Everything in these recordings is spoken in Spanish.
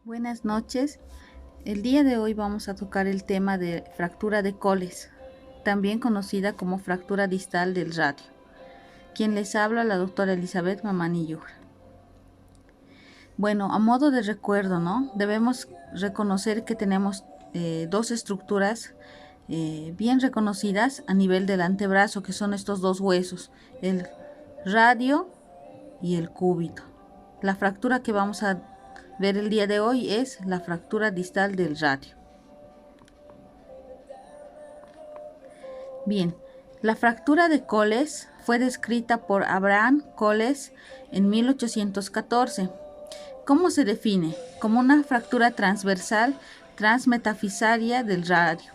Buenas noches. El día de hoy vamos a tocar el tema de fractura de Colles, también conocida como fractura distal del radio. Quien les habla, la doctora Elizabeth Mamani Yujra. Bueno, a modo de recuerdo, ¿no? Debemos reconocer que tenemos dos estructuras bien reconocidas a nivel del antebrazo, que son estos dos huesos, el radio y el cúbito. La fractura que vamos a ver el día de hoy es la fractura distal del radio. Bien, la fractura de Colles fue descrita por Abraham Colles en 1814. ¿Cómo se define? Como una fractura transversal transmetafisaria del radio,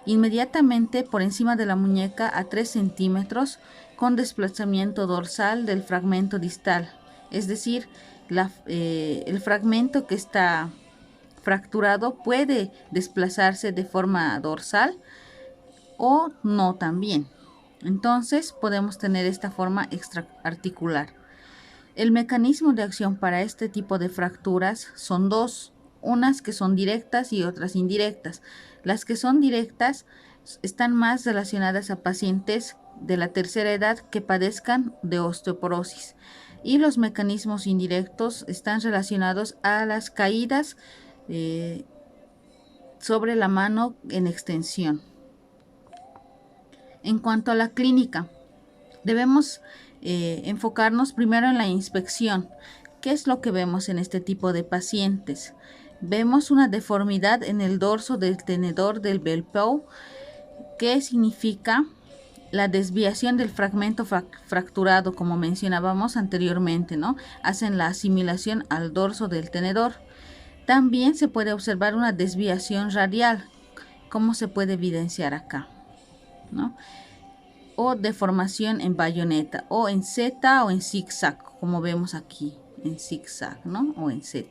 inmediatamente por encima de la muñeca a 3 centímetros, con desplazamiento dorsal del fragmento distal, es decir, el fragmento que está fracturado puede desplazarse de forma dorsal o no también. Entonces podemos tener esta forma extraarticular. El mecanismo de acción para este tipo de fracturas son dos, unas que son directas y otras indirectas. Las que son directas están más relacionadas a pacientes de la tercera edad que padezcan de osteoporosis, y los mecanismos indirectos están relacionados a las caídas sobre la mano en extensión. En cuanto a la clínica, debemos enfocarnos primero en la inspección. ¿Qué es lo que vemos en este tipo de pacientes? Vemos una deformidad en el dorso del tenedor del Bellevue, que significa la desviación del fragmento fracturado, como mencionábamos anteriormente, ¿no? Hacen la asimilación al dorso del tenedor. También se puede observar una desviación radial, como se puede evidenciar acá, ¿no? O deformación en bayoneta, o en Z o en zigzag, como vemos aquí, en zigzag, ¿no? O en Z.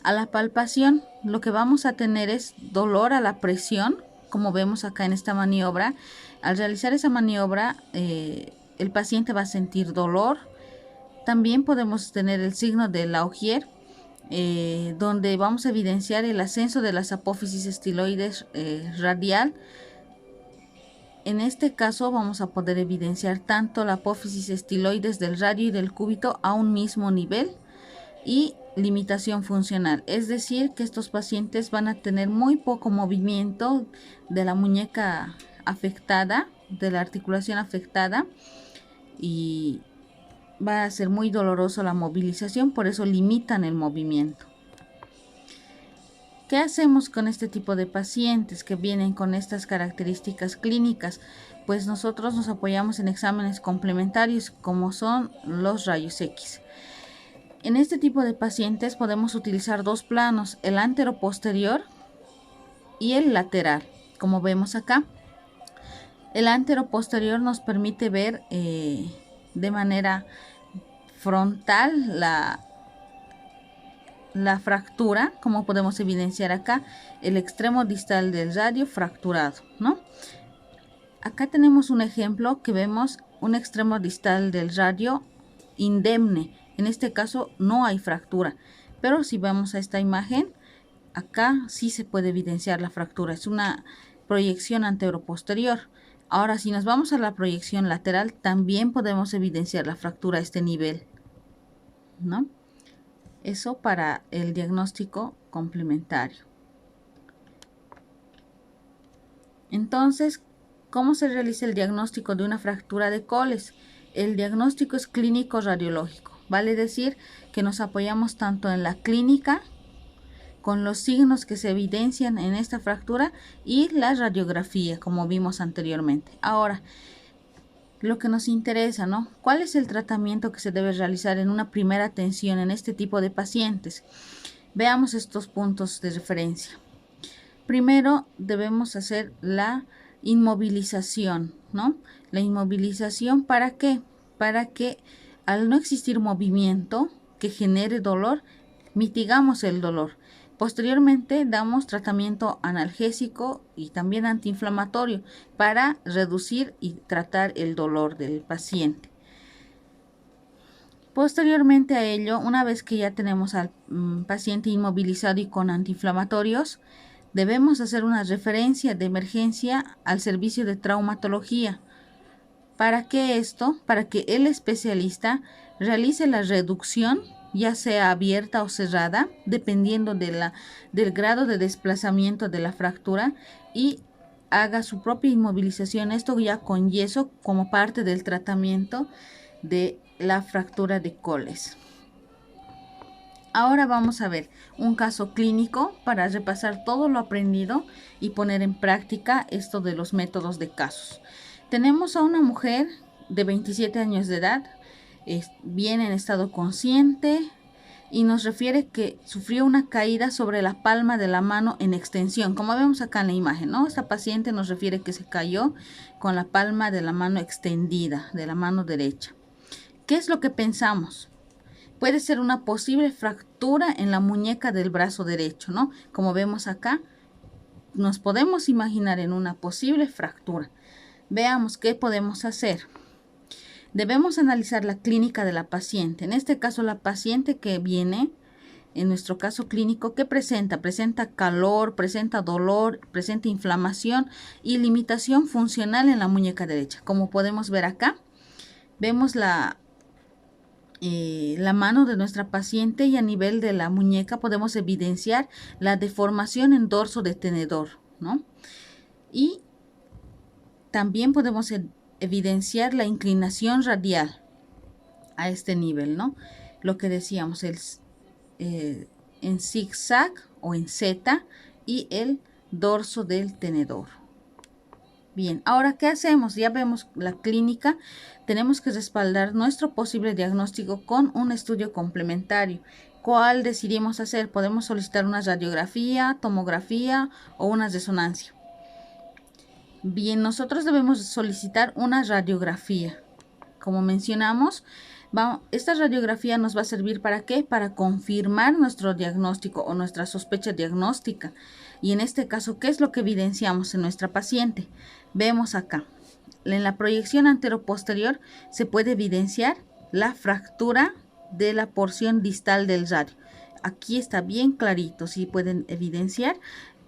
A la palpación, lo que vamos a tener es dolor a la presión, como vemos acá en esta maniobra. Al realizar esa maniobra, el paciente va a sentir dolor. También podemos tener el signo de Laugier, donde vamos a evidenciar el ascenso de las apófisis estiloides radial. En este caso vamos a poder evidenciar tanto la apófisis estiloides del radio y del cúbito a un mismo nivel, y limitación funcional, es decir, que estos pacientes van a tener muy poco movimiento de la muñeca afectada, de la articulación afectada, y va a ser muy doloroso la movilización, por eso limitan el movimiento. ¿Qué hacemos con este tipo de pacientes que vienen con estas características clínicas? Pues nosotros nos apoyamos en exámenes complementarios como son los rayos X. En este tipo de pacientes podemos utilizar dos planos, el anteroposterior y el lateral, como vemos acá. El anteroposterior nos permite ver de manera frontal la fractura, como podemos evidenciar acá, el extremo distal del radio fracturado, ¿no? Acá tenemos un ejemplo que vemos un extremo distal del radio indemne. En este caso no hay fractura, pero si vamos a esta imagen, acá sí se puede evidenciar la fractura. Es una proyección anteroposterior. Ahora, si nos vamos a la proyección lateral, también podemos evidenciar la fractura a este nivel, ¿no? Eso para el diagnóstico complementario. Entonces, ¿cómo se realiza el diagnóstico de una fractura de Colles? El diagnóstico es clínico radiológico. Vale decir que nos apoyamos tanto en la clínica, con los signos que se evidencian en esta fractura, y la radiografía, como vimos anteriormente. Ahora, lo que nos interesa, ¿no? ¿Cuál es el tratamiento que se debe realizar en una primera atención en este tipo de pacientes? Veamos estos puntos de referencia. Primero debemos hacer la inmovilización, ¿no? La inmovilización, ¿para qué? Para que al no existir movimiento que genere dolor, mitigamos el dolor. Posteriormente damos tratamiento analgésico y también antiinflamatorio para reducir y tratar el dolor del paciente. Posteriormente a ello, una vez que ya tenemos al paciente inmovilizado y con antiinflamatorios, debemos hacer una referencia de emergencia al servicio de traumatología. ¿Para qué esto? Para que el especialista realice la reducción, ya sea abierta o cerrada, dependiendo del grado de desplazamiento de la fractura, y haga su propia inmovilización, esto ya con yeso como parte del tratamiento de la fractura de Colles. Ahora vamos a ver un caso clínico para repasar todo lo aprendido y poner en práctica esto de los métodos de casos. Tenemos a una mujer de 27 años de edad, viene en estado consciente y nos refiere que sufrió una caída sobre la palma de la mano en extensión, como vemos acá en la imagen, ¿no? Esta paciente nos refiere que se cayó con la palma de la mano extendida, de la mano derecha. ¿Qué es lo que pensamos? Puede ser una posible fractura en la muñeca del brazo derecho, ¿no? Como vemos acá, nos podemos imaginar en una posible fractura. Veamos qué podemos hacer. Debemos analizar la clínica de la paciente. En este caso, la paciente que viene, en nuestro caso clínico, ¿qué presenta? Presenta calor, presenta dolor, presenta inflamación y limitación funcional en la muñeca derecha. Como podemos ver acá, vemos la mano de nuestra paciente y a nivel de la muñeca podemos evidenciar la deformación en dorso de tenedor, ¿no? Y también podemos evidenciar la inclinación radial a este nivel, ¿no? Lo que decíamos, en zigzag o en Z y el dorso del tenedor. Bien, ahora, ¿qué hacemos? Ya vemos la clínica. Tenemos que respaldar nuestro posible diagnóstico con un estudio complementario. ¿Cuál decidimos hacer? Podemos solicitar una radiografía, tomografía o una resonancia. Bien, nosotros debemos solicitar una radiografía. Como mencionamos, esta radiografía nos va a servir ¿para qué? Para confirmar nuestro diagnóstico o nuestra sospecha diagnóstica. Y en este caso, ¿qué es lo que evidenciamos en nuestra paciente? Vemos acá, en la proyección anteroposterior se puede evidenciar la fractura de la porción distal del radio. Aquí está bien clarito, sí pueden evidenciar.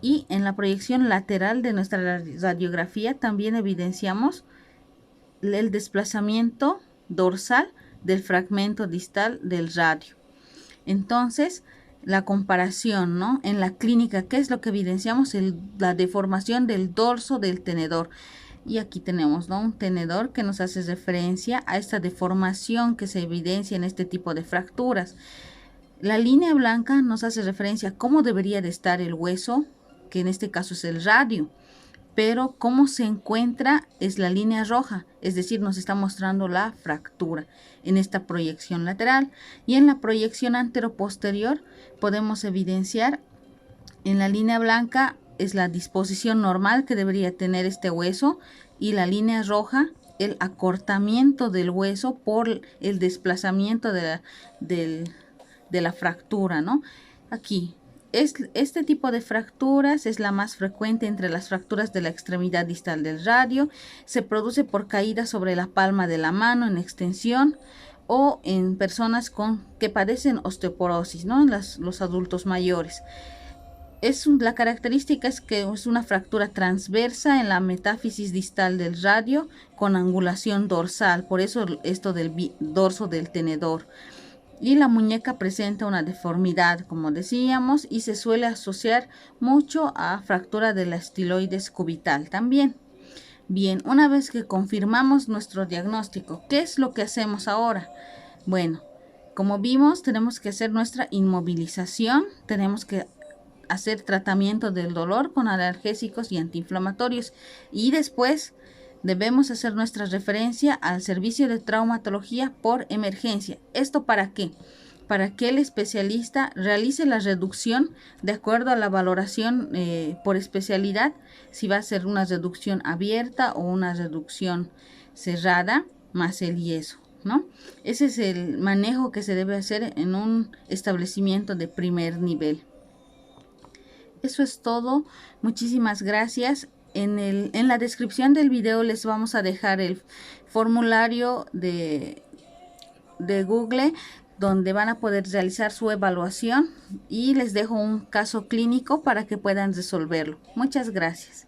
Y en la proyección lateral de nuestra radiografía también evidenciamos el desplazamiento dorsal del fragmento distal del radio. Entonces, la comparación, ¿no? En la clínica, ¿qué es lo que evidenciamos? La deformación del dorso del tenedor. Y aquí tenemos, ¿no? Un tenedor que nos hace referencia a esta deformación que se evidencia en este tipo de fracturas. La línea blanca nos hace referencia a cómo debería de estar el hueso, que en este caso es el radio, pero cómo se encuentra es la línea roja, es decir, nos está mostrando la fractura en esta proyección lateral. Y en la proyección anteroposterior podemos evidenciar en la línea blanca es la disposición normal que debería tener este hueso, y la línea roja el acortamiento del hueso por el desplazamiento de la fractura, ¿no? Aquí este tipo de fracturas es la más frecuente entre las fracturas de la extremidad distal del radio. Se produce por caída sobre la palma de la mano en extensión o en personas que padecen osteoporosis, ¿no? Los adultos mayores. La característica es que es una fractura transversa en la metáfisis distal del radio con angulación dorsal, por eso esto del dorso del tenedor. Y la muñeca presenta una deformidad, como decíamos, y se suele asociar mucho a fractura de la estiloides cubital también. Bien, una vez que confirmamos nuestro diagnóstico, ¿qué es lo que hacemos ahora? Bueno, como vimos, tenemos que hacer nuestra inmovilización, tenemos que hacer tratamiento del dolor con analgésicos y antiinflamatorios, y después debemos hacer nuestra referencia al servicio de traumatología por emergencia. ¿Esto para qué? Para que el especialista realice la reducción de acuerdo a la valoración por especialidad, si va a ser una reducción abierta o una reducción cerrada más el yeso, ¿no? Ese es el manejo que se debe hacer en un establecimiento de primer nivel. Eso es todo. Muchísimas gracias. En la descripción del video les vamos a dejar el formulario de de Google donde van a poder realizar su evaluación y les dejo un caso clínico para que puedan resolverlo. Muchas gracias.